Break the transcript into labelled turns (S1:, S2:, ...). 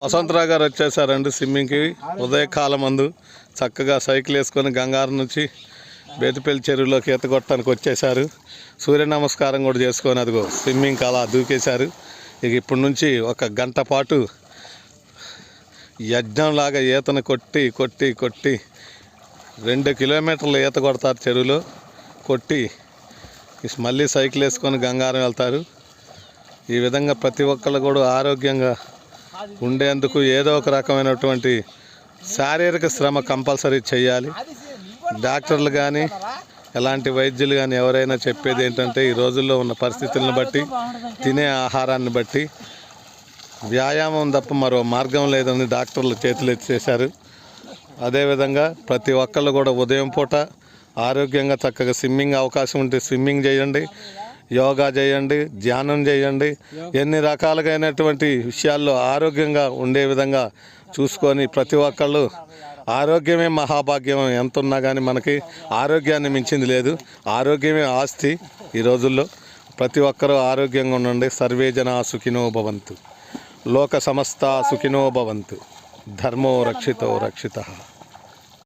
S1: వసంతరావు గారు వచ్చేసారండి స్విమ్మింగ్కి. ఉదయకాలం మందు చక్కగా సైకిల్ వేసుకొని గంగారం నుంచి బేతిపల్లి చెరువులోకి ఈత కొట్టడానికి వచ్చేసారు. సూర్య నమస్కారం కూడా చేసుకొని అదిగో స్విమ్మింగ్కి అలా దూకేశారు. ఇక ఇప్పటి నుంచి ఒక గంట పాటు యజ్ఞంలాగా ఈతను కొట్టి కొట్టి కొట్టి 2 కిలోమీటర్లు ఈత కొడతారు చెరువులో. కొట్టి మళ్ళీ సైకిల్ వేసుకొని గంగారం వెళ్తారు. ఈ విధంగా ప్రతి ఒక్కళ్ళు కూడా ఆరోగ్యంగా ఉండేందుకు ఏదో ఒక రకమైనటువంటి శారీరక శ్రమ కంపల్సరీ చేయాలి. డాక్టర్లు కానీ ఎలాంటి వైద్యులు కానీ ఎవరైనా చెప్పేది ఏంటంటే ఈ రోజుల్లో ఉన్న పరిస్థితులను బట్టి, తినే ఆహారాన్ని బట్టి వ్యాయామం తప్ప మరో మార్గం లేదని డాక్టర్లు చేతులు ఎత్తేసారు. అదేవిధంగా ప్రతి ఒక్కళ్ళు కూడా ఉదయం పూట ఆరోగ్యంగా చక్కగా స్విమ్మింగ్ అవకాశం ఉంటే స్విమ్మింగ్ చేయండి, యోగా చేయండి, ధ్యానం చేయండి. ఎన్ని రకాలుగైనటువంటి విషయాల్లో ఆరోగ్యంగా ఉండే విధంగా చూసుకొని ప్రతి ఒక్కళ్ళు ఆరోగ్యమే మహాభాగ్యం. ఎంత ఉన్నా కానీ మనకి ఆరోగ్యాన్ని మించింది లేదు. ఆరోగ్యమే ఆస్తి. ఈ రోజుల్లో ప్రతి ఒక్కరూ ఆరోగ్యంగా ఉండండి. సర్వే జనా సుఖినో భవంతు, లోక సమస్త సుఖినో భవంతు, ధర్మో రక్షితో రక్షితః.